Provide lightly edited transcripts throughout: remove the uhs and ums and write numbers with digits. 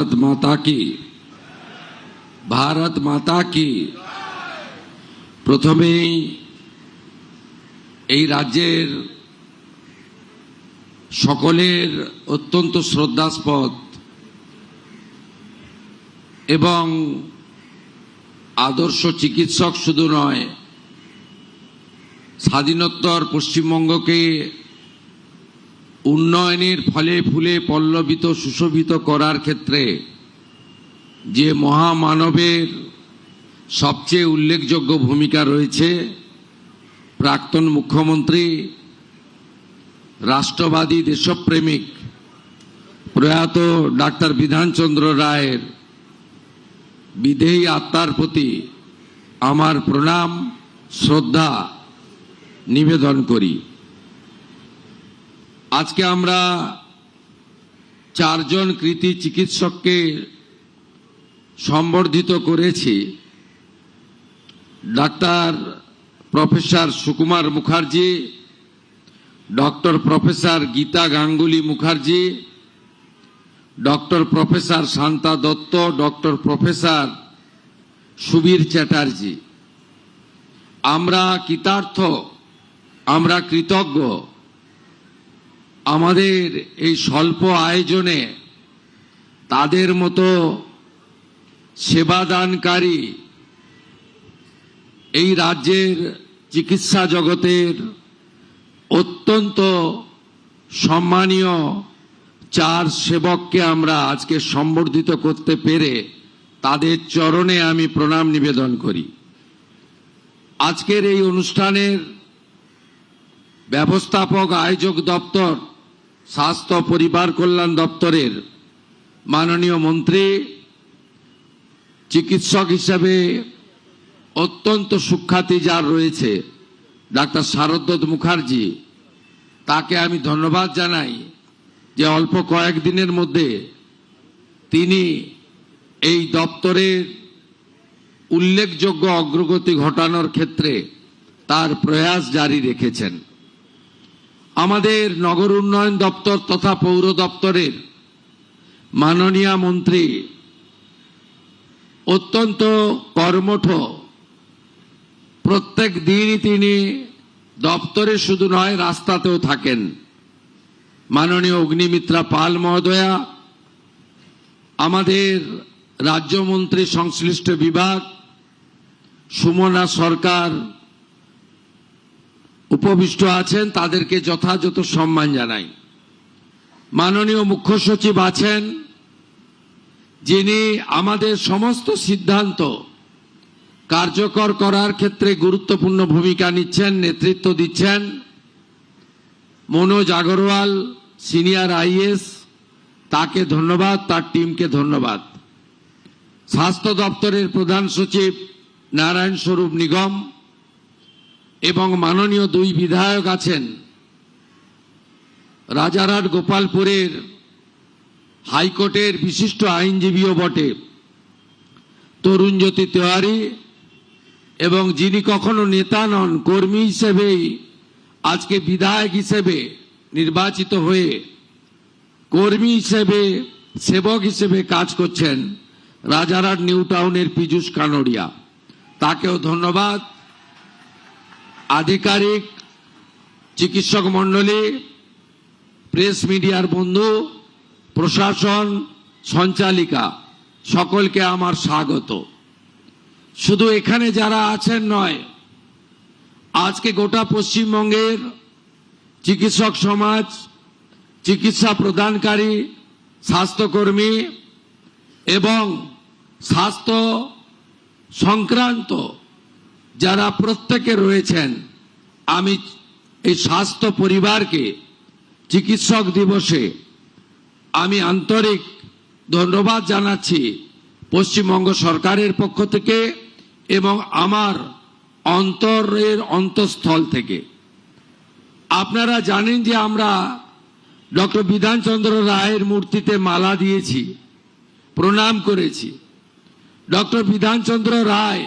भारत माता की प्रथमेই এই রাজ্যের সকলের অত্যন্ত শ্রদ্ধাস্পদ এবং আদর্শ চিকিৎসক শুধু নয়, স্বাধীনোত্তর পশ্চিমবঙ্গকে উন্নয়নের ফলে ফুলে পল্লবিত সুশোভিত করার ক্ষেত্রে যে মহামানবের সবচেয়ে উল্লেখযোগ্য ভূমিকা রয়েছে, প্রাক্তন মুখ্যমন্ত্রী, রাষ্ট্রবাদী দেশপ্রেমিক প্রয়াত ডাক্তার বিধানচন্দ্র রায়ের বিদেহী আত্মার প্রতি আমার প্রণাম শ্রদ্ধা নিবেদন করি। আজকে আমরা 4 জন কৃতি চিকিৎসককে সম্বর্ধিত করেছি। Doctor professor Sukumar Mukherjee, doctor professor Gita Ganguly Mukherjee, doctor professor Shanta Dutta, doctor professor Subir Chatterjee. আমরা কৃতার্থ, আমরা কৃতজ্ঞ আমাদের এই স্বল্প আয়োজনে তাদের মতো সেবাদানকারী এই রাজ্যের চিকিৎসা জগতের অত্যন্ত সম্মানীয় 4 সেবককে আমরা আজকে সম্বর্ধিত করতে পেরে তাদের চরণে আমি প্রণাম নিবেদন করি। আজকের এই অনুষ্ঠানের ব্যবস্থাপক আয়োজক দপ্তর, স্বাস্থ্য পরিবার কল্যাণ দপ্তরের মাননীয় মন্ত্রী, চিকিৎসক হিসেবে অত্যন্ত সুখ্যাতি যার রয়েছে ডাক্তার শারদ্বত মুখার্জি, তাকে আমি ধন্যবাদ জানাই যে অল্প কয়েকদিনের মধ্যে তিনি এই দপ্তরের উল্লেখযোগ্য অগ্রগতি ঘটানোর ক্ষেত্রে তার প্রয়াস জারি রেখেছেন। আমাদের নগর উন্নয়ন দপ্তর তথা পৌর দপ্তরের মাননীয় মন্ত্রী অত্যন্ত কর্মঠ, প্রত্যেক দিনই তিনি দপ্তরে শুধু নয় রাস্তাতেও থাকেন। মাননীয় অগ্নিমিত্রা পাল মহোদয়া, আমাদের রাজ্যমন্ত্রী সংশ্লিষ্ট বিভাগ সুমনা সরকার উপবিষ্ট আছেন, তাদেরকে যথাযথ সম্মান জানাই। মাননীয় মুখ্য সচিব আছেন, যিনি আমাদের সমস্ত সিদ্ধান্ত কার্যকর করার ক্ষেত্রে গুরুত্বপূর্ণ ভূমিকা নিচ্ছেন, নেতৃত্ব দিচ্ছেন। মনোজ আগরওয়াল সিনিয়র আইএস, তাকে ধন্যবাদ, তার টিমকে ধন্যবাদ। স্বাস্থ্য দপ্তরের প্রধান সচিব নারায়ণ স্বরূপ নিগম এবং মাননীয় 2 বিধায়ক আছেন, রাজারহাট গোপালপুরের হাইকোর্টের বিশিষ্ট আইনজীবীও বটে তরুণজ্যোতি তেওয়ারি, এবং যিনি কখনো নেতা নন, কর্মী হিসেবেই আজকে বিধায়ক হিসেবে নির্বাচিত হয়ে কর্মী হিসেবে, সেবক হিসেবে কাজ করছেন, রাজারহাট নিউ টাউনের পীযূষ কানোরিয়া, তাকেও ধন্যবাদ। আধিকারিক, চিকিৎসক মণ্ডলী, প্রেস মিডিয়ার বন্ধু, প্রশাসন, সঞ্চালিকা, সকলকে আমার স্বাগত। শুধু এখানে যারা আছেন নয়, আজকে গোটা পশ্চিমবঙ্গের চিকিৎসক সমাজ, চিকিৎসা প্রদানকারী স্বাস্থ্যকর্মী এবং স্বাস্থ্য সংক্রান্ত যারা প্রত্যেকে রয়েছেন, আমি এই স্বাস্থ্য পরিবারকে চিকিৎসক দিবসে আমি আন্তরিক ধন্যবাদ জানাচ্ছি পশ্চিমবঙ্গ সরকারের পক্ষ থেকে এবং আমার অন্তরের অন্তঃস্থল থেকে। আপনারা জানেন যে আমরা ডক্টর বিধানচন্দ্র রায়ের মূর্তিতে মালা দিয়েছি, প্রণাম করেছি। ডক্টর বিধানচন্দ্র রায়,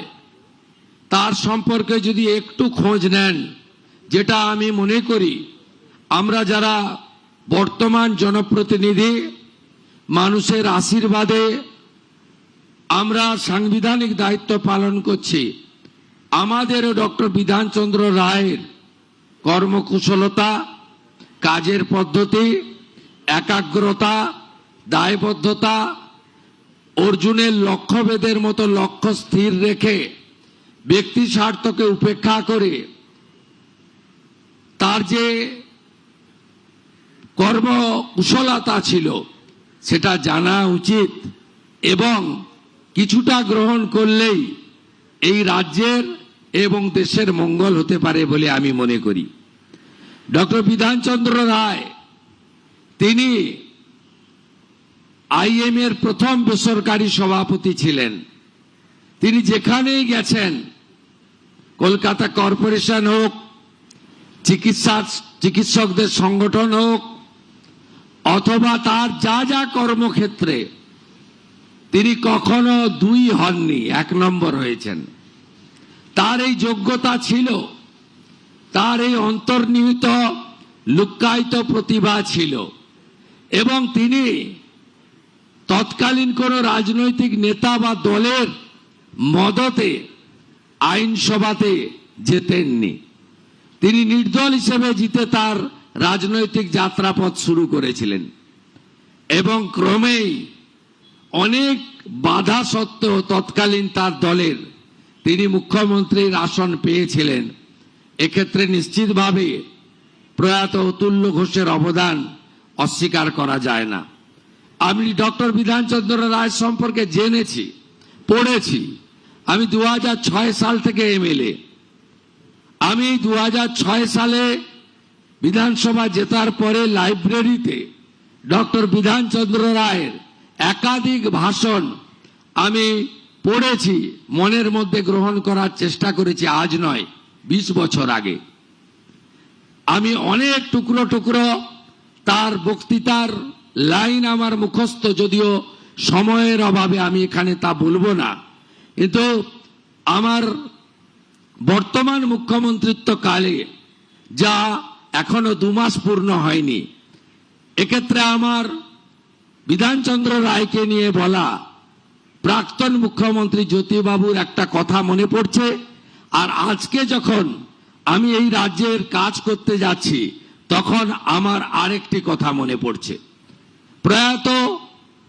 তার সম্পর্কে যদি একটু খোঁজ নেন, যেটা আমি মনে করি আমরা যারা বর্তমান জনপ্রতিনিধি মানুষের আশীর্বাদে আমরা সাংবিধানিক দায়িত্ব পালন করছি। আমাদেরও ডক্টর বিধানচন্দ্র রায়ের কর্মকুশলতা, কাজের পদ্ধতি, একাগ্রতা, দায়বদ্ধতা, অর্জুনের লক্ষ্যভেদের মতো লক্ষ্য স্থির রেখে ব্যক্তি স্বার্থকে উপেক্ষা করে তার যে কর্মকুশলতা ছিল সেটা জানা উচিত, এবং কিছুটা গ্রহণ করলেই এই রাজ্যের এবং দেশের মঙ্গল হতে পারে বলে আমি মনে করি। ডক্টর বিধানচন্দ্র রায় তিনি আইএম এর প্রথম বেসরকারি সভাপতি ছিলেন। তিনি যেখানেই গেছেন, কলকাতা কর্পোরেশন হোক, চিকিৎসকদের সংগঠন হোক, অথবা তার যা যা কর্মক্ষেত্রে, তিনি কখনো দুই হননি, এক নম্বর হয়েছেন। তার এই যোগ্যতা ছিল, তার এই অন্তর্নিহিত লুক্কায়িত প্রতিভা ছিল, এবং তিনি তৎকালীন কোন রাজনৈতিক নেতা বা দলের মদতে আইনসভাতে যেতেননি। তিনি নির্দল হিসেবে জিতে তার রাজনৈতিক যাত্রাপথ শুরু করেছিলেন, এবং ক্রমেই অনেক বাধা সত্ত্বেও তৎকালীন তার দলের তিনি মুখ্যমন্ত্রীর আসন পেয়েছিলেন। এক্ষেত্রে নিশ্চিতভাবে প্রয়াত অতুল্য ঘোষের অবদান অস্বীকার করা যায় না। আমি ডক্টর বিধানচন্দ্র রায় সম্পর্কে জেনেছি, পড়েছি। আমি 2006 সাল থেকে এমএলএ। আমি 2006 সালে বিধানসভা জেতার পরে লাইব্রেরিতে ডক্টর বিধানচন্দ্র রায়ের একাধিক ভাষণ আমি পড়েছি, মনের মধ্যে গ্রহণ করার চেষ্টা করেছি। আজ নয়, 20 বছর আগে। আমি অনেক টুকরো টুকরো তার বক্তৃতার লাইন আমার মুখস্থ, যদিও সময়ের অভাবে আমি এখানে তা বলবো না। কিন্তু আমার বর্তমান মুখ্যমন্ত্রিত্ব কালে, যা এখনো 2 মাস পূর্ণ হয়নি, এক্ষেত্রে আমার বিধানচন্দ্র রায়কে নিয়ে বলা প্রাক্তন মুখ্যমন্ত্রী জ্যোতিবাবুর একটা কথা মনে পড়ছে। আর আজকে যখন আমি এই রাজ্যের কাজ করতে যাচ্ছি, তখন আমার আরেকটি কথা মনে পড়ছে। প্রয়াত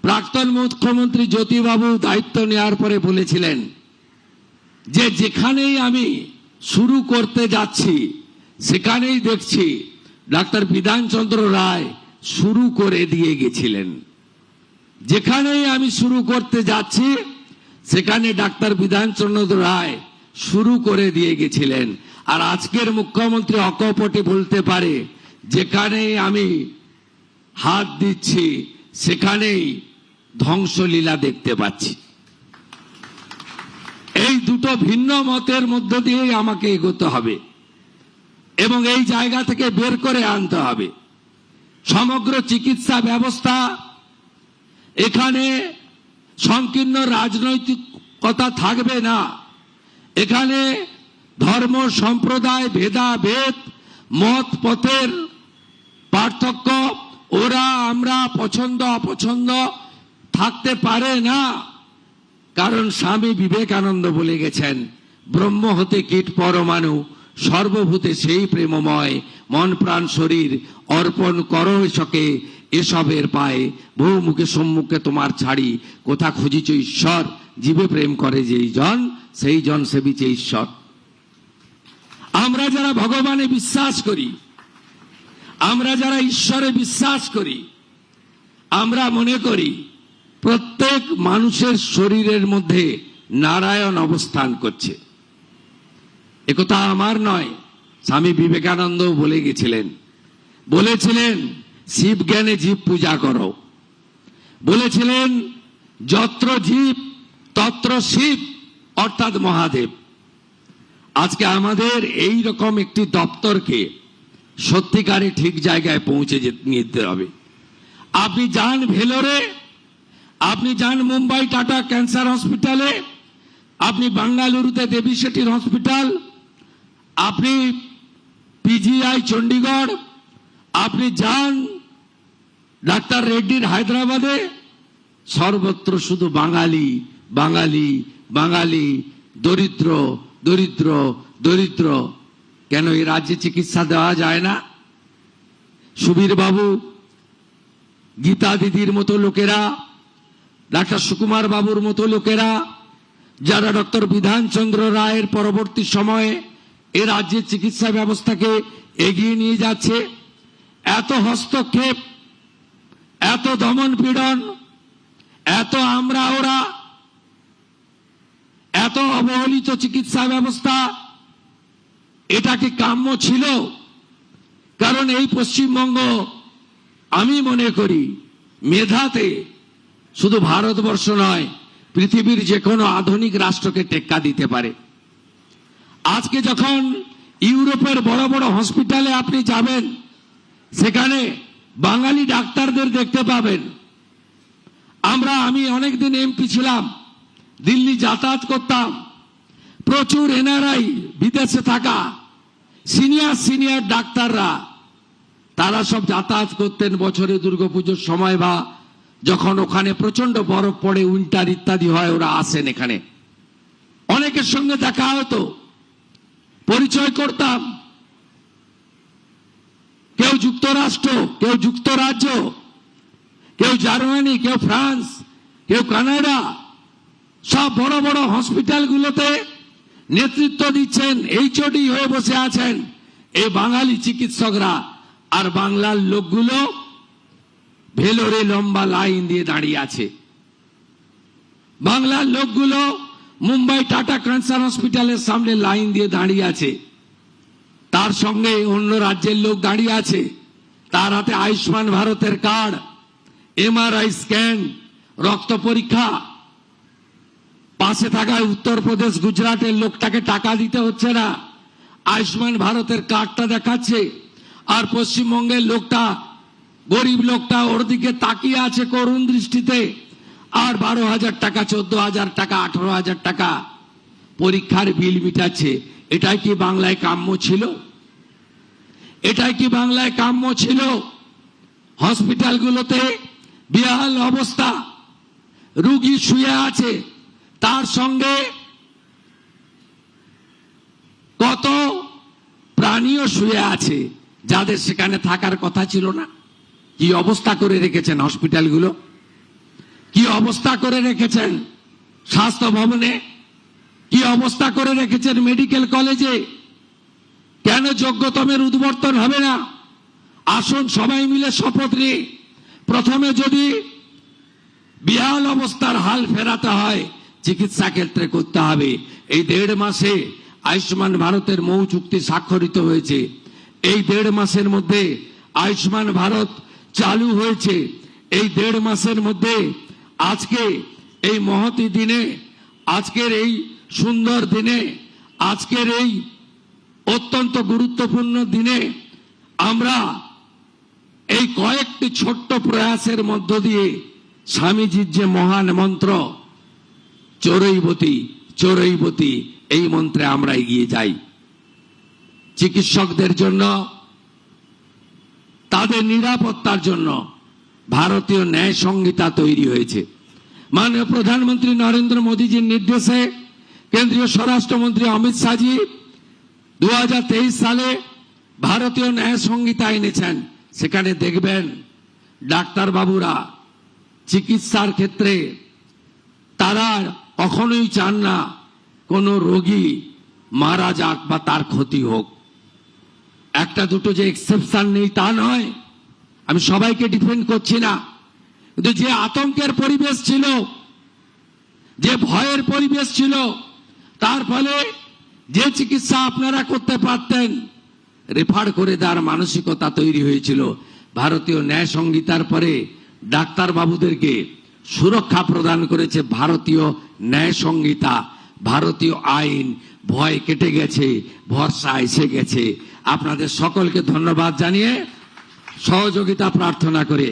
প্রাক্তন মুখ্যমন্ত্রী জ্যোতিবাবু দায়িত্ব নেওয়ার পরে বলেছিলেন যে যেখানেই আমি শুরু করতে যাচ্ছি সেখানেই দেখছি ডাক্তার বিধানচন্দ্র রায় শুরু করে দিয়ে গেছিলেন। যেখানেই আমি শুরু করতে যাচ্ছি সেখানে ডাক্তার বিধানচন্দ্র রায় শুরু করে দিয়ে গেছিলেন। আর আজকের মুখ্যমন্ত্রী অকপটে বলতে পারে যেখানেই আমি হাত দিচ্ছি সেখানেই ধ্বংসলীলা দেখতে পাচ্ছি। এই দুটো ভিন্ন মতের মধ্য দিয়েই আমাকে এগোতে হবে এবং এই জায়গা থেকে বের করে আনতে হবে। সমগ্র চিকিৎসা ব্যবস্থা, এখানে সংকীর্ণ রাজনৈতিকতা থাকবে না। এখানে ধর্ম সম্প্রদায় ভেদাভেদ, মত পথের পার্থক্য, ওরা আমরা পছন্দ অপছন্দ থাকতে পারে না। কারণ স্বামী বিবেকানন্দ বলে গেছেন, ব্রহ্ম হতে কীট পরমাণু, সর্বভূতে সেই প্রেমময়, মন প্রাণ শরীর অর্পণ করো এসকে এসবের পায়ে, বহু মুখে সম্মুখে তোমার ছাড়ি, কোথা খুঁজিছ ঈশ্বর, জীবে প্রেম করে যেই জন, সেই জন সেবিছে ঈশ্বর। আমরা যারা ভগবানে বিশ্বাস করি, আমরা যারা ঈশ্বরে বিশ্বাস করি, আমরা মনে করি প্রত্যেক মানুষের শরীরের মধ্যে নারায়ণ অবস্থান করছে। একথা আমার নয়, স্বামী বিবেকানন্দ বলে গেছিলেন। বলেছিলেন শিব জ্ঞানে জীব পূজা করো। বলেছিলেন যত্র জীব তত্র শিব, অর্থাৎ মহাদেব। আজকে আমাদের এই রকম একটি দপ্তরকে সত্যিকারে ঠিক জায়গায় পৌঁছে নিতে হবে। আপনি যান ভেলোরে, আপনি যান মুম্বাই টাটা ক্যান্সার হসপিটালে, আপনি বেঙ্গালুরুতে দেবী শেঠির হসপিটাল, আপনি পিজিআই চণ্ডীগড়, আপনি যান ডাক্তার রেড্ডির হায়দ্রাবাদে, সর্বত্র শুধু বাঙালি বাঙালি বাঙালি, দরিদ্র দরিদ্র দরিদ্র। কেন এই রাজ্যে চিকিৎসা দেওয়া যায় না? সুবীর বাবু, গীতা দিদির মতো লোকেরা, ডাক্তার সুকুমার বাবুর মতো লোকেরা, যারা ডক্টর বিধানচন্দ্র রায়ের পরবর্তী সময়ে এ রাজ্যের চিকিৎসা ব্যবস্থাকে এগিয়ে নিয়ে যাচ্ছে, এত হস্তক্ষেপ, এত দমন পীড়ন, এত আমরা ওরা, এত অবহেলিত চিকিৎসা ব্যবস্থা, এটা কি কাম্য ছিল? কারণ এই পশ্চিমবঙ্গ আমি মনে করি মেধাতে শুধু ভারতবর্ষ নয়, পৃথিবীর যে কোনো আধুনিক রাষ্ট্রকে টেক্কা দিতে পারে। আজকে যখন ইউরোপের বড় বড় হসপিটালে আপনি যাবেন, সেখানে বাঙালি ডাক্তারদের দেখতে পাবেন। আমি অনেকদিন এমপি ছিলাম, দিল্লি যাতায়াত করতাম, প্রচুর এনআরআই বিদেশে থাকা সিনিয়র সিনিয়র ডাক্তাররা, তারা সব যাতায়াত করতেন বছরে দুর্গাপুজোর সময় বা যখন ওখানে প্রচন্ড বরফ পড়ে, উইন্টার ইত্যাদি হয়, ওরা আসেন এখানে। অনেকের সঙ্গে দেখা হতো, পরিচয় করতাম। কেউ যুক্তরাষ্ট্র, কেউ যুক্তরাজ্য, কেউ জার্মানি, কেউ ফ্রান্স, কেউ কানাডা, সব বড় বড় হসপিটালগুলোতে নেতৃত্ব দিচ্ছেন, এইচওডি হয়ে বসে আছেন এই বাঙালি চিকিৎসকরা। আর বাংলার লোকগুলো ভেলোরে লম্বা লাইন দিয়ে দাঁড়িয়ে আছে। বাংলার লোকগুলো মুম্বাই টাটা ক্যান্সার হসপিটালের সামনে লাইন দিয়ে দাঁড়িয়ে আছে। তার সঙ্গে অন্য রাজ্যের লোক দাঁড়িয়ে আছে, তার হাতে আয়ুষ্মান ভারতের কার্ড, এমআরআই স্ক্যান, রক্ত পরীক্ষা। পাশে থাকা উত্তরপ্রদেশ গুজরাটের লোকটাকে টাকা দিতে হচ্ছে না, আয়ুষ্মান ভারতের কার্ডটা দেখাচ্ছে। আর পশ্চিমবঙ্গের লোকটা, গরিব লোকটা ওর দিকে তাকিয়ে আছে করুণ দৃষ্টিতে, আর 12,000 টাকা, 14,000 টাকা, 18,000 টাকা পরীক্ষার বিল মিটাচ্ছে। এটাই কি বাংলায় কাম্য ছিল? এটাই কি বাংলায় কাম্য ছিল? হসপিটালগুলোতে বেহাল অবস্থা, রোগী শুয়ে আছে, তার সঙ্গে কত প্রাণীও শুয়ে আছে যাদের সেখানে থাকার কথা ছিল না। কি অবস্থা করে রেখেছেন হসপিটালগুলো, কি অবস্থা করে রেখেছেন স্বাস্থ্য ভবনে, কি অবস্থা করে রেখেছেন মেডিকেল কলেজে। কেন যোগ্যতমের উদ্বর্তন হবে না? আসুন সবাই মিলে শপথ নিয়ে, প্রথমে যদি বিহাল অবস্থার হাল ফেরাতে হয়, চিকিৎসা ক্ষেত্রে করতে হবে। এই 1.5 মাসে আয়ুষ্মান ভারতের মৌ চুক্তি স্বাক্ষরিত হয়েছে। এই 1.5 মাসের মধ্যে আয়ুষ্মান ভারত চালু হয়েছে। এই 1.5 মাসের মধ্যে আজকে এই মহতি দিনে, আজকের এই সুন্দর দিনে, আজকের এই অত্যন্ত গুরুত্বপূর্ণ দিনে আমরা এই কয়েকটি ছোট্ট প্রয়াসের মধ্য দিয়ে স্বামীজির যে মহান মন্ত্র চরৈবতী চরৈবতী, এই মন্ত্রে আমরা এগিয়ে যাই। চিকিৎসকদের জন্য, তাদের নিরাপত্তার জন্য ভারতীয় ন্যায় সংহিতা তৈরি হয়েছে। মাননীয় প্রধানমন্ত্রী নরেন্দ্র মোদীজির নির্দেশে কেন্দ্রীয় স্বরাষ্ট্রমন্ত্রী অমিত শাহজি 2023 সালে ভারতীয় ন্যায় সংহিতা এনেছেন। সেখানে দেখবেন ডাক্তার বাবুরা চিকিৎসার ক্ষেত্রে তারা কখনোই চান না কোনো রোগী মারা যাক বা তার ক্ষতি হোক। একটা দুটো যে এক্সেপশন নেই তা নয়, আমি সবাইকে ডিফেন্ড করছি না, কিন্তু যে আতঙ্কের পরিবেশ ছিল, যে ভয়ের পরিবেশ ছিল, তার ফলে যে চিকিৎসা আপনারা করতে পারতেন রেফার করে দেওয়ার মানসিকতা তৈরি হয়েছিল। ভারতীয় ন্যায় সংহিতার পরে ডাক্তার বাবুদেরকে সুরক্ষা প্রদান করেছে ভারতীয় ন্যায় সংহিতা, ভারতীয় আইন। ভয় কেটে গেছে, ভরসা এসে গেছে। আপনাদের সকলকে ধন্যবাদ জানিয়ে, সহযোগিতা প্রার্থনা করে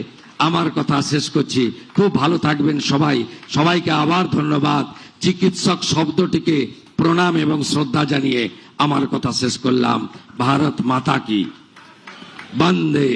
আমার কথা শেষ করছি। খুব ভালো থাকবেন সবাই। সবাইকে আবার ধন্যবাদ। চিকিৎসক শব্দটিকে প্রণাম এবং শ্রদ্ধা জানিয়ে আমার কথা শেষ করলাম। ভারত মাতা কি, বন্দে